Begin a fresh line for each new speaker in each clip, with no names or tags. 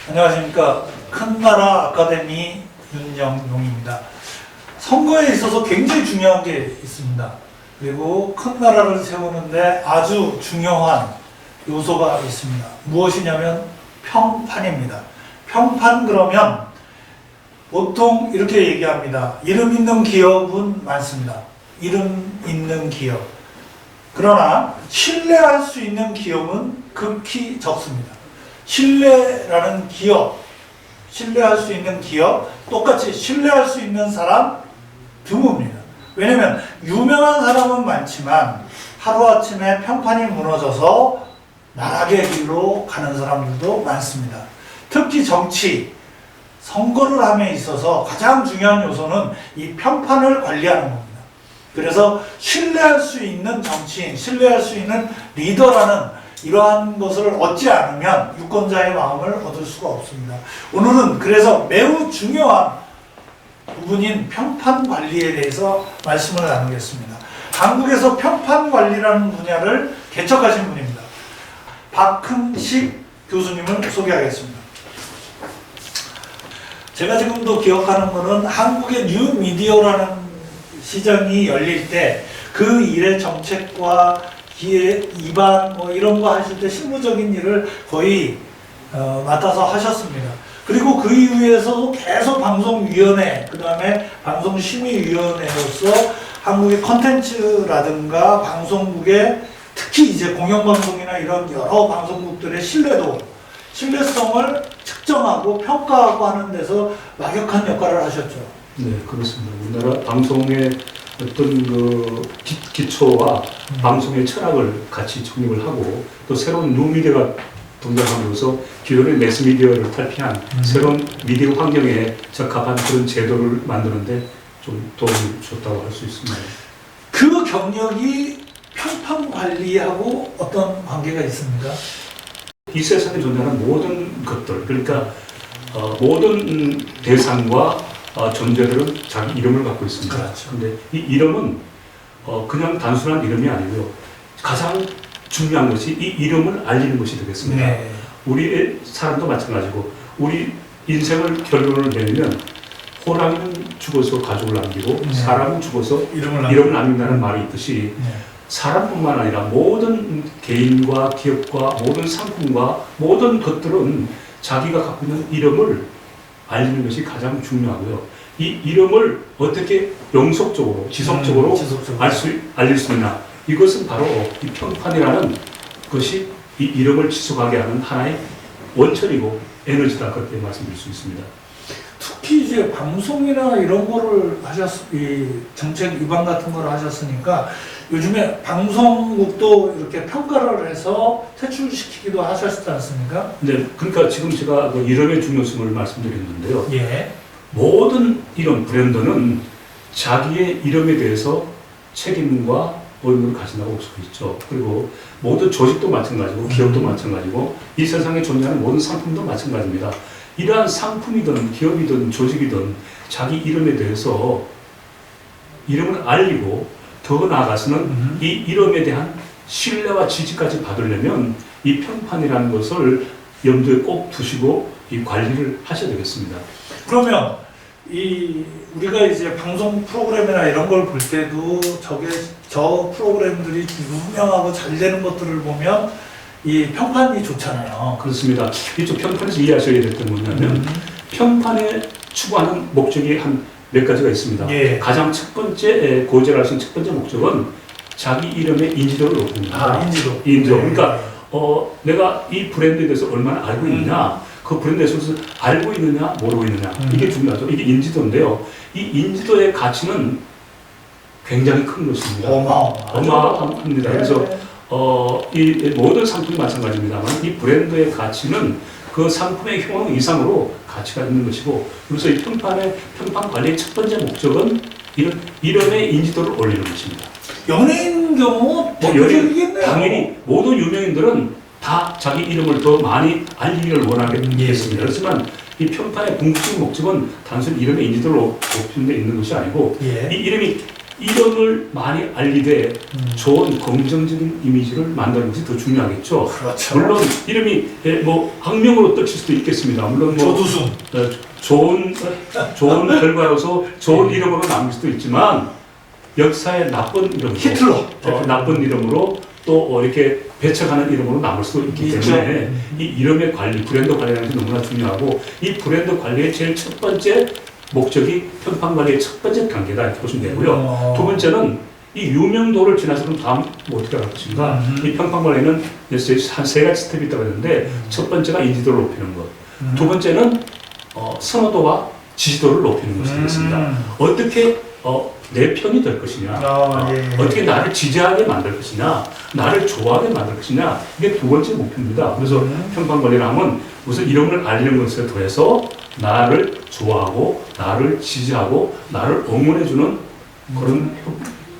안녕하십니까. 큰나라 아카데미 윤영용입니다. 선거에 있어서 굉장히 중요한 게 있습니다. 그리고 큰 나라를 세우는데 아주 중요한 요소가 있습니다. 무엇이냐면 평판입니다. 평판 그러면 보통 이렇게 얘기합니다. 이름 있는 기업은 많습니다. 이름 있는 기업. 그러나 신뢰할 수 있는 기업은 극히 적습니다. 신뢰라는 기업, 신뢰할 수 있는 기업, 똑같이 신뢰할 수 있는 사람 드뭅니다. 왜냐면 유명한 사람은 많지만 하루아침에 평판이 무너져서 나락의 길로 가는 사람들도 많습니다. 특히 정치, 선거를 함에 있어서 가장 중요한 요소는 이 평판을 관리하는 겁니다. 그래서 신뢰할 수 있는 정치인, 신뢰할 수 있는 리더라는 이러한 것을 얻지 않으면 유권자의 마음을 얻을 수가 없습니다. 오늘은 그래서 매우 중요한 부분인 평판 관리에 대해서 말씀을 나누겠습니다. 한국에서 평판 관리라는 분야를 개척하신 분입니다. 박흥식 교수님을 소개하겠습니다. 제가 지금도 기억하는 것은 한국의 뉴미디어라는 시장이 열릴 때 그 일의 정책과 기획, 입안 이런 거 하실 때 실무적인 일을 거의 맡아서 하셨습니다. 그리고 그 이후에서도 계속 방송위원회, 그 다음에 방송심의위원회로서 한국의 컨텐츠라든가 방송국의 특히 이제 공영방송이나 이런 여러 방송국들의 신뢰성을 측정하고 평가하고 하는 데서 막역한 역할을 하셨죠.
네, 그렇습니다. 우리나라 방송의 어떤 그 기초와 방송의 철학을 같이 정립을 하고 또 새로운 뉴미디어가 등장함으로써 기존의 매스미디어를 탈피한 새로운 미디어 환경에 적합한 그런 제도를 만드는데 좀 도움을 줬다고 할 수 있습니다.
그 경력이 평판 관리하고 어떤 관계가 있습니까?
이 세상에 존재하는 모든 것들, 그러니까 모든 대상과 존재들은 자기 이름을 갖고 있습니다.
그렇죠.
근데 이 이름은 그냥 단순한 이름이 아니고요. 가장 중요한 것이 이 이름을 알리는 것이 되겠습니다.
네.
우리의 사람도 마찬가지고 우리 인생을 결론을 내리면 호랑이는 죽어서 가족을 남기고
네.
사람은 죽어서
이름을
남긴다는 말이 있듯이
네.
사람뿐만 아니라 모든 개인과 기업과 모든 상품과 모든 것들은 자기가 갖고 있는 이름을 알리는 것이 가장 중요하고요. 이 이름을 어떻게 영속적으로, 지속적으로 알릴 수 있냐. 이것은 바로 이 평판이라는 것이 이 이름을 지속하게 하는 하나의 원천이고 에너지다. 그렇게 말씀드릴 수 있습니다.
특히 이제 방송이나 이런 거를 이 정책 위반 같은 거를 하셨으니까 요즘에 방송국도 이렇게 평가를 해서 퇴출시키기도 하셨지 않습니까?
네, 그러니까 지금 제가 그 이름의 중요성을 말씀드렸는데요.
예.
모든 이런 브랜드는 자기의 이름에 대해서 책임과 의무를 가진다고 볼 수 있죠. 그리고 모든 조직도 마찬가지고 기업도 마찬가지고 이 세상에 존재하는 모든 상품도 마찬가지입니다. 이러한 상품이든 기업이든 조직이든 자기 이름에 대해서 이름을 알리고 더 나아가서는 이 이름에 대한 신뢰와 지지까지 받으려면 이 평판이라는 것을 염두에 꼭 두시고 이 관리를 하셔야 되겠습니다.
그러면 우리가 이제 방송 프로그램이나 이런 걸 볼 때도 저 프로그램들이 유명하고 잘 되는 것들을 보면 이 평판이 좋잖아요.
그렇습니다. 이쪽 평판에서 이해하셔야 될 게 뭐냐면 평판에 추구하는 목적이 한 몇 가지가 있습니다.
예.
가장 첫 번째 고지할 수 있는 첫 번째 목적은 자기 이름의 인지도를 높이는 겁니다. 인지도.
네.
그러니까 내가 이 브랜드에 대해서 얼마나 알고 있느냐, 그 브랜드에 대해서 알고 있느냐, 모르고 있느냐, 이게 중요하죠. 이게 인지도인데요. 이 인지도의 가치는 굉장히 큰 것입니다. 어마어마합니다.
네.
그래서 이 모든 상품이 마찬가지입니다만 이 브랜드의 가치는 그 상품의 효능 이상으로 가치가 있는 것이고, 그래서 이 평판 관리의 첫 번째 목적은 이름의 인지도를 올리는 것입니다.
연예인 경우 대표적이겠네요.
당연히 모든 유명인들은 다 자기 이름을 더 많이 알리기를 원하겠습니다. 그렇지만 이 평판의 궁극적인 목적은 단순히 이름의 인지도를 높이는 데 있는 것이 아니고 이 이름이 이름을 많이 알리되 좋은 긍정적인 이미지를 만드는 것이 더 중요하겠죠.
그렇죠.
물론 이름이 뭐 학명으로 떠칠 수도 있겠습니다. 물론 뭐
조두순.
좋은 결과로서 좋은 이름으로 남길 수도 있지만 역사의 나쁜 이름으로
히틀러.
나쁜 이름으로 또 이렇게 배척하는 이름으로 남을 수도 있기
있죠.
때문에 이 이름의 관리, 브랜드 관리라는 게 너무나 중요하고 이 브랜드 관리의 제일 첫 번째 목적이 평판 관리의 첫 번째 단계다 이렇게 보시면 되고요. 두 번째는 이 유명도를 지나서는 다음 뭐 어떻게 할 것인가. 이 평판 관리는 한 세 가지 스텝이 있다고 했는데 첫 번째가 인지도를 높이는 것. 두 번째는 선호도와 지지도를 높이는 것이 되겠습니다. 어떻게 내 편이 될 것이냐, 어떻게 나를 지지하게 만들 것이냐, 나를 좋아하게 만들 것이냐, 이게 두 번째 목표입니다. 그래서 평판 관리를 하면 우선 이름을 알리는 것에 더해서 나를 좋아하고, 나를 지지하고, 나를 응원해주는 그런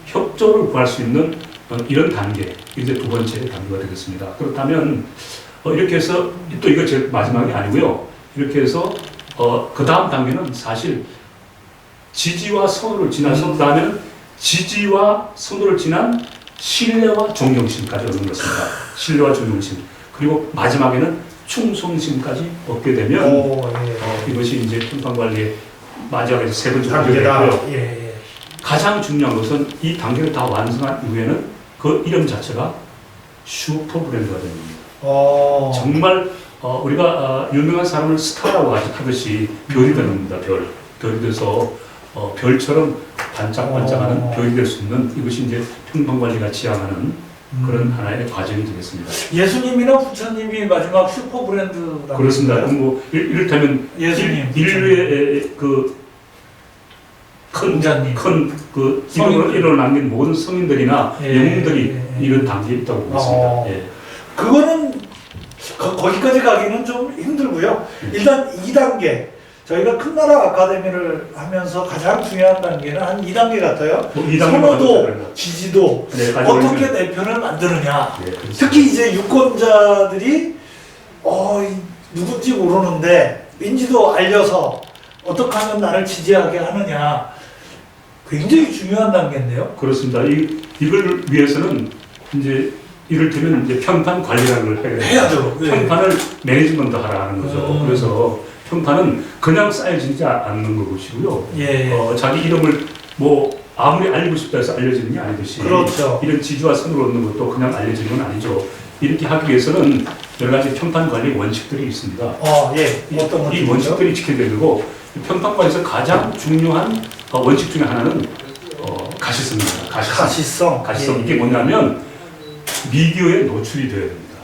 협조를 구할 수 있는 이런 단계, 이제 두 번째 단계가 되겠습니다. 그렇다면 이렇게 해서 또 이거 제 마지막이 아니고요. 이렇게 해서 그 다음 단계는 사실 지지와 선호를 지나서 그다음에는 지지와 선호를 지난 신뢰와 존경심까지 얻는 것입니다. 신뢰와 존경심. 그리고 마지막에는 충성심까지 얻게 되면 이것이 이제 평판 관리의 마지막에 세 번째 단계고요. 가장 중요한 것은 이 단계를 다 완성한 이후에는 그 이름 자체가 슈퍼 브랜드가 됩니다. 정말 우리가 유명한 사람을 스타라고 하듯이 별이 되는 겁니다. 별이 돼서 별처럼 반짝반짝하는 별이 될 수 있는 이것이 이제 평판 관리가 지향하는 그런 하나의 과정이 되겠습니다.
예수님이나 부처님이 마지막 슈퍼 브랜드다.
그렇습니다. 뭐 이를테면
예수님,
인류의 큰그 이름을 남긴 모든 성인들이나 영웅들이 이런 단계에 있다고 보겠습니다.
그거는 거기까지 가기는 좀 힘들고요. 일단 2단계. 저희가 큰 나라 아카데미를 하면서 가장 중요한 단계는 한 2단계 같아요. 선호도, 지지도, 어떻게 내 편을 만드느냐. 특히 이제 유권자들이 누군지 모르는데 인지도 알려서 어떻게 하면 나를 지지하게 하느냐. 굉장히 중요한 단계인데요.
그렇습니다. 이걸 위해서는 이제 이를테면 이제 평판 관리라는 걸 해야죠. 평판을 매니지먼트 하라는 거죠. 그래서 평판은 그냥 쌓여지지 않는 것이고요. 자기 이름을 뭐 아무리 알리고 싶다 해서 알려지는 게 아니듯이
그렇죠.
이런 지지와 선을 얻는 것도 그냥 알려지는 건 아니죠. 이렇게 하기 위해서는 여러 가지 평판 관리 원칙들이 있습니다.
어떤
이 원칙들이 지켜야 되고 평판 관리에서 가장 중요한 원칙 중에 하나는 가시성입니다. 가시성. 이게 뭐냐면 미디어에 노출이 돼야 됩니다.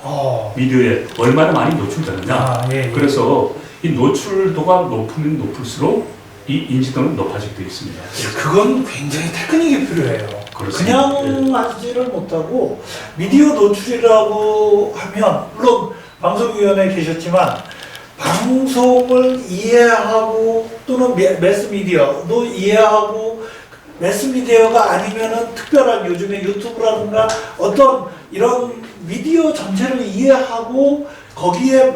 미디어에 얼마나 많이 노출되느냐. 그래서 이 노출도가 높으면 높을수록 이 인지도는 높아지게 되어 있습니다.
그건 굉장히 테크닉이 필요해요.
그렇습니다.
그냥 하지를 못하고 미디어 노출이라고 하면 물론 방송위원회에 계셨지만 방송을 이해하고 또는 매스미디어도 이해하고 매스미디어가 아니면은 특별한 요즘에 유튜브라든가 어떤 이런 미디어 전체를 이해하고 거기에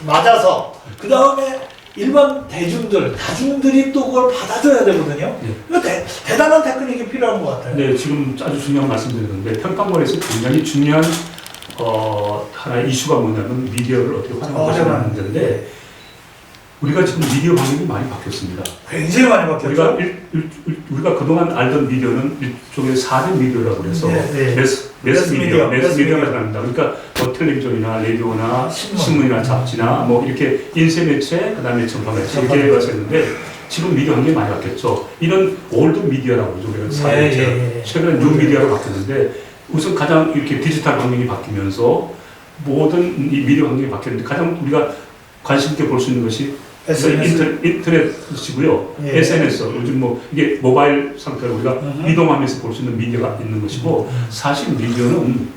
맞아서 그 다음에 일반 다중들이 또 그걸 받아줘야 되거든요. 그러니까 대단한 테크닉이 필요한 것 같아요.
네, 지금 아주 중요한 말씀드렸는데 평판관에서 굉장히 중요한 하나의 이슈가 뭐냐면 미디어를 어떻게 활용하자는 문제인데 우리가 지금 미디어 방향이 많이 바뀌었습니다.
굉장히 많이 바뀌었죠.
우리가 그동안 알던 미디어는 일종의 4대 미디어라고 해서 매스미디어가 들어갑니다. 그러니까 뭐 텔레비전이나 라디오나 신문이나 잡지나 뭐 이렇게 인쇄매체, 그 다음에 전파매체 이렇게 왔었는데 지금 미디어 환경이 많이 바뀌었죠. 이런 올드 미디어라고 그러죠. 우리가 사회체 최근에 뉴 미디어로 바뀌었는데 우선 가장 이렇게 디지털 환경이 바뀌면서 모든 이 미디어 환경이 바뀌었는데 가장 우리가 관심 있게 볼 수 있는 것이 인터넷이고요. SNS, 요즘 뭐 이게 모바일 상태로 우리가 이동하면서 볼 수 있는 미디어가 있는 것이고 사실 미디어는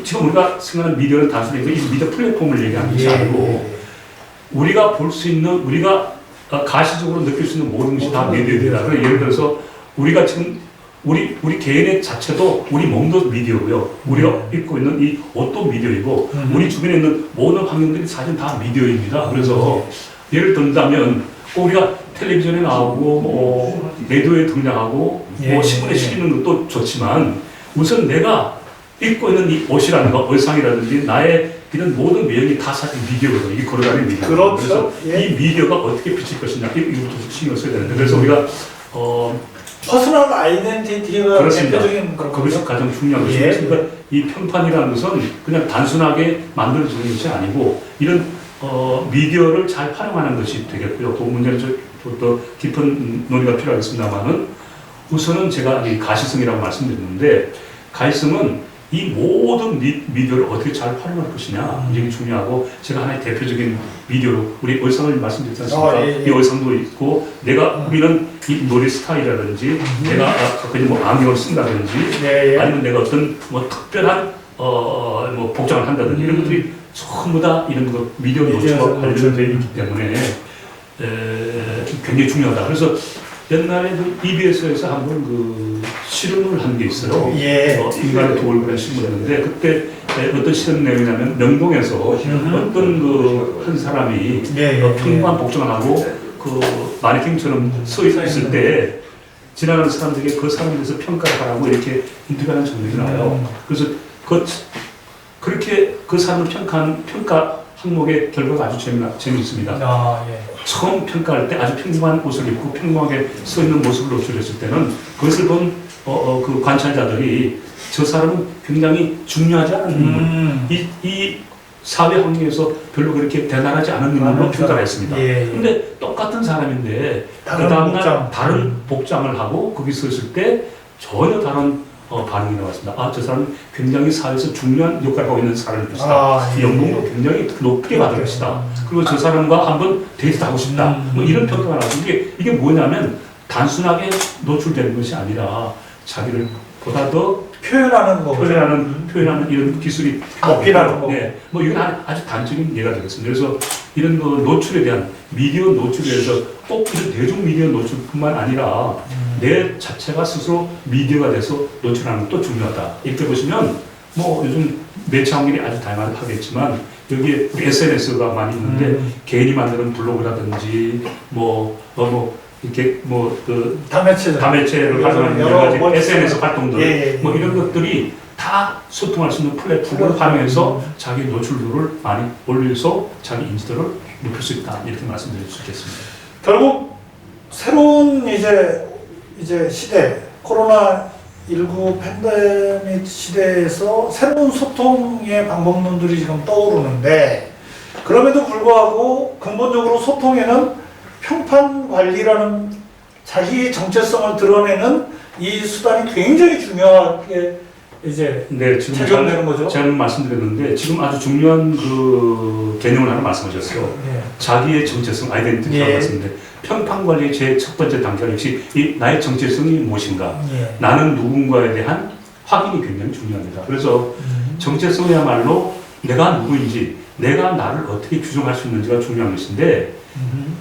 지금 우리가 생각하는 미디어는 단순히 이 미디어 플랫폼을 얘기하는 것이 아니고 우리가 볼 수 있는 우리가 가시적으로 느낄 수 있는 모든 것이 다 미디어입니다. 예를 들어서 우리가 지금 우리 개인의 자체도 우리 몸도 미디어고요. 우리가 입고 있는 이 옷도 미디어이고 우리 주변에 있는 모든 환경들이 사실 다 미디어입니다. 그래서 예를 든다면 우리가 텔레비전에 나오고 라디오에 등장하고
예,
신문에
예.
실리는 것도 좋지만 우선 내가 입고 있는 이 옷이라든가 의상이라든지 나의 이런 모든 외형이 다 사실 미디어거든요. 이게 걸어가는 미디어.
그렇죠.
그래서
예.
이 미디어가 어떻게 비칠 것이냐 이것도 신경 써야 되는데 그래서 우리가
퍼스널 아이덴티티가
그렇습니다.
대표적인 그런
그것이
거죠.
가장 중요한 것이죠.
예.
그러니까 이 평판이라는 것은 그냥 단순하게 만들어지는 것이 아니고 이런 미디어를 잘 활용하는 것이 되겠고요. 그 문제는 더 깊은 논의가 필요하겠습니다만은 우선은 제가 이 가시성이라고 말씀드렸는데 가시성은 이 모든 미디어를 어떻게 잘 활용할 것이냐 이게 중요하고 제가 하나의 대표적인 미디어로 우리 의상을 말씀드렸지 않습니까?
예, 예.
이 의상도 있고 우리는 이 노래 스타일이라든지 내가 아까 뭐 안경을 쓴다든지
예, 예.
아니면 내가 어떤 뭐 특별한 뭐 복장을 한다든지 이런 것들이 전부 다 이런 거 미디어 노출과 관련되어 있기 때문에 굉장히 중요하다. 그래서 옛날에 그 EBS에서 한번 그 실험을 한 게 있어요.
예.
인간의 도굴그라는 실험이었는데 그때 어떤 실험 내용이냐면 명동에서 어떤 그 한 사람이
예, 예,
평범한 복장을 하고 그 마네킹처럼 서 있을 때 지나가는 사람들에게 그 사람에 대해서 평가를 하라고 이렇게 인터뷰하는 장면이 나와요. 그래서 그렇게 그 사람을 평가한 평가 항목의 결과가 아주 재미있습니다.
아, 예.
처음 평가할 때 아주 평범한 옷을 입고 평범하게 서 있는 모습을 노출했을 때는 그것을 본 그 관찰자들이 저 사람은 굉장히 중요하지 않은 인물, 이 사회 환경에서 별로 그렇게 대단하지 않은 인물로 평가를 했습니다. 그런데
예.
똑같은 사람인데 그
다른
다음날
복장.
다른 복장을 하고 거기 서 있을 때 전혀 다른 반응이 나왔습니다. 아, 저 사람은 굉장히 사회에서 중요한 역할을 하고 있는 사람일 것이다.
아, 예.
연봉도 굉장히 높게 받을 것이다. 그리고 저 사람과 한번 데이트도 하고 싶다. 뭐 이런 평가가 나왔습니다. 이게 뭐냐면 단순하게 노출되는 것이 아니라 자기를 보다 더
표현하는 거.
표현하는 이런 기술이
어필하는 거.
네, 뭐 이건 아주 단적인 예가 되겠습니다. 그래서 이런 그 노출에 대한 미디어 노출에 대해서 꼭 이런 대중 미디어 노출뿐만 아니라 내 자체가 스스로 미디어가 돼서 노출하는 것도 중요하다. 이렇게 보시면 뭐 요즘 매체 환경이 아주 다양하겠지만 여기에 우리 SNS가 많이 있는데 개인이 만드는 블로그라든지 이렇게 다매체를 활용하는 여러 가지 SNS 활동들 뭐 이런 것들이 다 소통할 수 있는 플랫폼을 활용해서 자기 노출도를 많이 올려서 자기 인지도를 높일 수 있다 이렇게 말씀드릴 수 있겠습니다.
결국 새로운 이제 시대 코로나19 팬데믹 시대에서 새로운 소통의 방법론들이 지금 떠오르는데 그럼에도 불구하고 근본적으로 소통에는 평판 관리라는 자기의 정체성을 드러내는 이 수단이 굉장히 중요하게 이제
지금
작용되는 거죠.
제가 말씀드렸는데 지금 아주 중요한 그 개념을 하나 말씀하셨어요.
예.
자기의 정체성, 아이덴티티라고
예.
말씀인데 평판 관리의 제 첫 번째 단계가 역시 이 나의 정체성이 무엇인가,
예.
나는 누군가에 대한 확인이 굉장히 중요합니다. 그래서 정체성이야말로 내가 누구인지, 내가 나를 어떻게 규정할 수 있는지가 중요한 것인데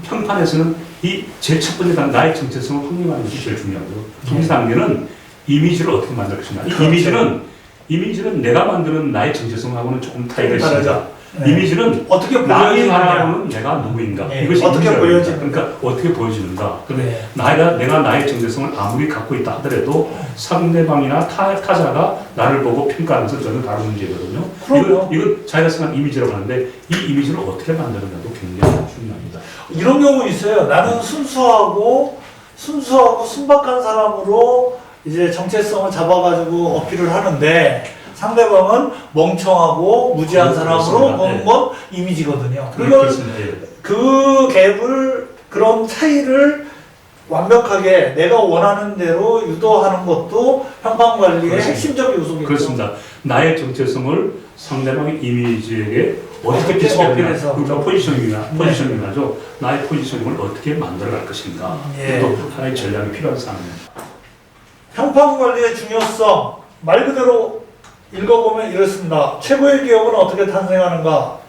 평판에서는 이 제 첫 번째 단계 나의 정체성을 확립하는 것이 제일 중요하고요. 두 번째 단계는 이미지를 어떻게 만들 것이냐. 이
그렇죠.
이미지는 내가 만드는 나의 정체성하고는 조금 차이가 있습니다.
네.
이미지는
어떻게
남이
보여지느냐.
바라보는 내가 누구인가.
네.
이것이
어떻게
이미지라고
보여지는가.
합니다. 그러니까 어떻게 보여지는가. 근데
네.
내가 나의 정체성을 아무리 갖고 있다 하더라도 상대방이나 타자가 나를 보고 평가하면서 저는 다른 문제거든요.
그럼요.
이건 자기가 생각한 이미지라고 하는데 이 이미지를 어떻게 만드느냐도 굉장히 중요합니다.
이런 경우 있어요. 나는 순수하고 순박한 사람으로 이제 정체성을 잡아가지고 어필을 하는데 상대방은 멍청하고 무지한 사람으로 보는 건 이미지거든요.
그렇습니다. 예.
그 갭을 그런 차이를 완벽하게 내가 원하는 대로 유도하는 것도 평판 관리의
그렇습니다.
핵심적 요소겠죠.
그렇습니다. 나의 정체성을 상대방의 이미지에게 어떻게
어떻게
비춰내냐,
어필해서.
그러니까 포지셔닝이죠. 나의 포지셔닝을 어떻게 만들어갈 것인가.
예.
또 하나의 전략이 필요한 상황입니다.
평판 관리의 중요성 말 그대로 읽어보면 이렇습니다. 최고의 기업은 어떻게 탄생하는가?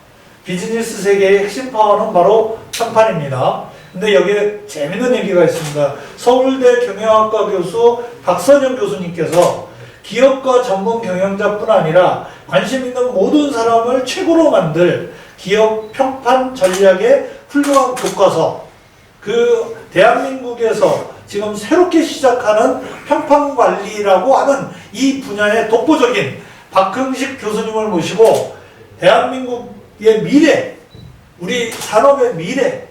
비즈니스 세계의 핵심 파워는 바로 평판입니다. 근데 여기에 재밌는 얘기가 있습니다. 서울대 경영학과 교수 박선영 교수님께서 기업과 전문 경영자뿐 아니라 관심 있는 모든 사람을 최고로 만들 기업 평판 전략의 훌륭한 교과서, 그 대한민국에서 지금 새롭게 시작하는 평판 관리라고 하는 이 분야의 독보적인 박흥식 교수님을 모시고 대한민국의 미래, 우리 산업의 미래,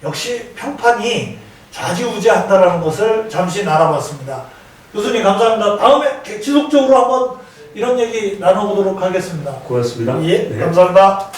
역시 평판이 좌지우지한다라는 것을 잠시 나눠봤습니다. 교수님 감사합니다. 다음에 지속적으로 한번 이런 얘기 나눠보도록 하겠습니다.
고맙습니다.
예,
네.
감사합니다.